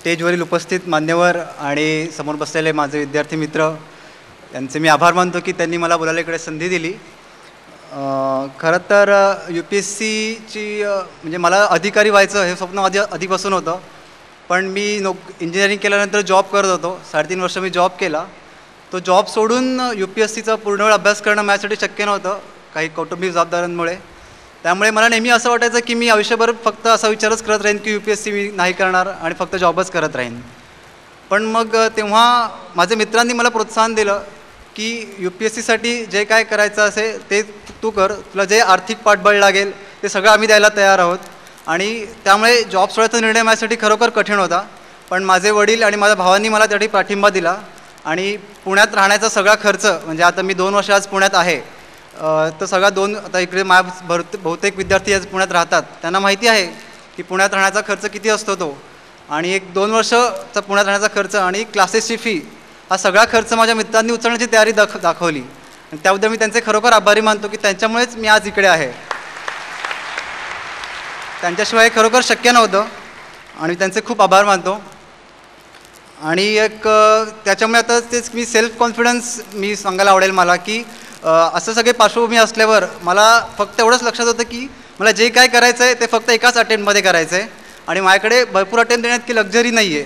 स्टेजवरील उपस्थित मान्यवर आणि समोर बसलेले माझे विद्यार्थी मित्र यांचे मी आभार मानतो की त्यांनी मला बोलायला इकडे संधी दिली. खरं तर UPSCची म्हणजे मला अधिकारी व्हायचं हे स्वप्न आधीपासून होतं. पण मी इंजिनिअरिंग केल्यानंतर जॉब करत होतो. 3.5 वर्ष मी जॉब केला. तो जॉब सोडून UPSCचा पूर्ण वेळ अभ्यास करणं माझ्यासाठी शक्य नव्हतं काही कौटुंबिक जबाबदाऱ्यांमुळे. त्यामुळे मला नेहमी असं वाटायचं की मी आयुष्यभर फक्त असा विचारच करत राहीन की UPSC मी नाही करणार आणि फक्त जॉबच करत राहीन. पण मग तेव्हा माझ्या मित्रांनी मला प्रोत्साहन दिलं की UPSCसाठी जे काय करायचं असेल ते तू कर, तुला जे आर्थिक पाठबळ लागेल ते सगळं आम्ही द्यायला तयार आहोत. आणि त्यामुळे जॉब सोडायचा निर्णय माझ्यासाठी खरोखर कठीण होता. पण माझे वडील आणि माझ्या भावांनी मला त्यासाठी पाठिंबा दिला आणि पुण्यात राहण्याचा सगळा खर्च म्हणजे आता मी 2 वर्ष आज पुण्यात आहे. तर सगळा आता इकडे बहुतेक विद्यार्थी आज पुण्यात राहतात, त्यांना माहिती आहे की पुण्यात राहण्याचा खर्च किती असतो तो. आणि 1-2 वर्षचा पुण्यात राहण्याचा खर्च आणि क्लासेसची फी हा सगळा खर्च माझ्या मित्रांनी उचलण्याची तयारी दाखवली. आणि त्याबद्दल मी त्यांचे खरोखर आभारी मानतो की त्यांच्यामुळेच मी आज इकडे आहे. त्यांच्याशिवाय हे खरोखर शक्य नव्हतं आणि त्यांचे खूप आभार मानतो. आणि त्याच्यामुळे आता तेच मी सेल्फ कॉन्फिडन्स मी सांगायला आवडेल मला की असं सगळे पार्श्वभूमी असल्यावर मला फक्त एवढंच लक्षात होतं की मला जे काय करायचं आहे ते फक्त एकाच अटेम्प्टमध्ये करायचं आहे. आणि माझ्याकडे भरपूर अटेम्प्ट देण्यात की लक्झरी नाही आहे.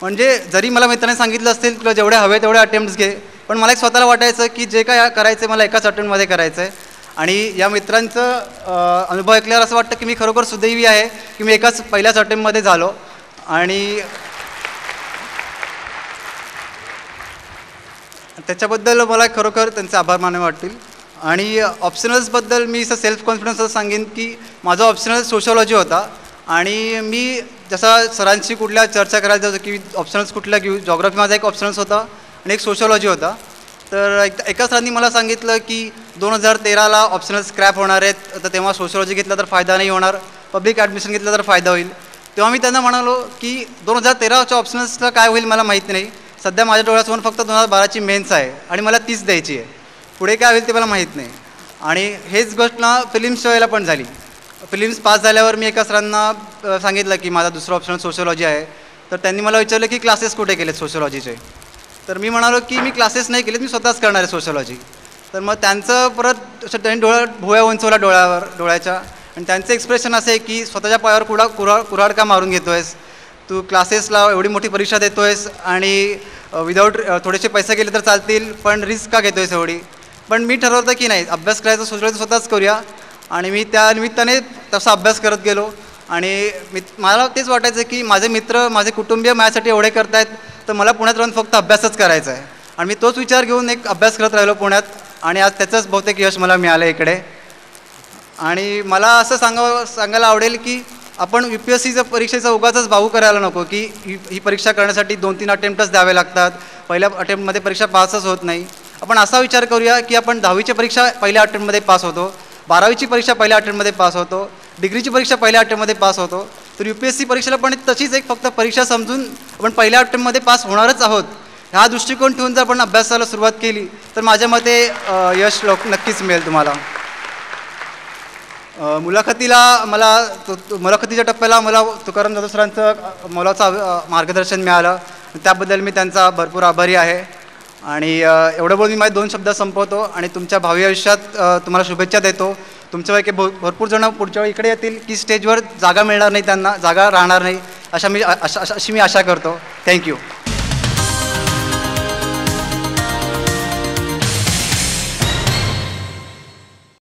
म्हणजे जरी मला मित्रांनी सांगितलं असेल तुला जेवढे हवे तेवढे अटेम्प्ट्स घे, पण मला एक स्वतःला वाटायचं की जे काय करायचं आहे मला एकाच अटेम्प्टमध्ये करायचं आहे. आणि या मित्रांचं अनुभव ऐकल्यावर असं वाटतं की मी खरोखर सुदैवी आहे की मी पहिल्याच अटेम्प्टमध्ये झालो. आणि त्याच्याबद्दल मला खरोखर त्यांचे आभार मानावे वाटतील. आणि ऑप्शनल्सबद्दल मी असं सेल्फ कॉन्फिडन्स असं सांगेन की माझा ऑप्शनल सोशॉलॉजी होता. आणि मी जसा सरांशी कुठल्या चर्चा करायला जातो की ऑप्शनल्स कुठल्या घेऊ, जॉग्राफी माझा एक ऑप्शनल्स होता आणि एक सोशॉलॉजी होता. तर एका सरांनी मला सांगितलं की 2013ला ऑप्शनल स्क्रॅप होणार आहेत, तर तेव्हा सोशॉलॉजी घेतला तर फायदा नाही होणार, पब्लिक ॲडमिशन घेतलं तर फायदा होईल. तेव्हा मी त्यांना म्हणालो की 2013च्या ऑप्शनल्सला काय होईल मला माहीत नाही. सध्या माझ्या डोळ्यासमोर फक्त 2012ची मेन्स आहे आणि मला 30 द्यायची आहे. पुढे काय होईल ते मला माहीत नाही. आणि हेच गोष्ट ना फिलिम्सच्या वेळेला पण झाली. फिलिम्स पास झाल्यावर मी एका सरांना सांगितलं की माझा दुसरा ऑप्शन सोशॉलॉजी आहे. तर त्यांनी मला विचारलं की क्लासेस कुठे केलेत सोशॉलॉजीचे. तर मी म्हणालो की मी क्लासेस नाही केलेत, मी स्वतःच करणार आहे सोशॉलॉजी. तर मग त्यांचं परत त्यांनी भुवया उंचवला डोळ्याच्या आणि त्यांचं एक्सप्रेशन असं आहे की स्वतःच्या पायावर कुऱ्हाड का मारून घेतो आहेस, तू क्लासेसला एवढी मोठी परीक्षा देतो आहेस आणि विदाऊट थोडेसे पैसे गेले तर चालतील पण रिस्क का घेतो आहेस एवढी. पण मी ठरवलं की नाही, अभ्यास करायचा सोशॉलॉजी स्वतःच करूया. आणि मी त्या निमित्ताने तसा अभ्यास करत गेलो. आणि मला तेच वाटायचं की माझे मित्र माझे कुटुंबीय माझ्यासाठी एवढे करत आहेत तर मला पुण्यात राहून फक्त अभ्यासच करायचा आहे. आणि मी तोच विचार घेऊन एक अभ्यास करत राहिलो पुण्यात आणि आज त्याचंच बहुतेक यश मला मिळालं इकडे. आणि मला असं सांगायला आवडेल की आपण UPSCच्या परीक्षेचा उगाचच भाऊ करायला नको की ही परीक्षा करण्यासाठी 2-3 अटेम्प्टच द्यावे लागतात, पहिल्या अटेम्प्टमध्ये परीक्षा पासच होत नाही. आपण असा विचार करूया की आपण 10वीची परीक्षा पहिल्या अटेम्प्टमध्ये पास होतो, 12वीची परीक्षा पहिल्या अटेम्प्टमध्ये पास होतो, डिग्रीची परीक्षा पहिल्या अटेम्प्टमध्ये पास होतो. तर UPSC परीक्षेला पण तशीच एक फक्त परीक्षा समजून आपण पहिल्या अटेम्प्टमध्ये पास होणारच आहोत. हा दृष्टिकोन ठेवून जर आपण अभ्यासाला सुरुवात केली तर माझ्या मते यश नक्कीच मिळेल तुम्हाला. मुलाखतीच्या टप्प्याला मला तुकाराम जाधव सरांचं मोलाचं मार्गदर्शन मिळालं, त्याबद्दल मी त्यांचा भरपूर आभारी आहे. आणि एवढं बोलून मी माझे 2 शब्द संपवतो आणि तुमच्या भावी आयुष्यात तुम्हाला शुभेच्छा देतो. तुमच्यापैकी भरपूर जण पुढच्या वेळी इकडे येतील की स्टेजवर जागा मिळणार नाही, त्यांना जागा राहणार नाही, अशी मी आशा करतो. थँक्यू.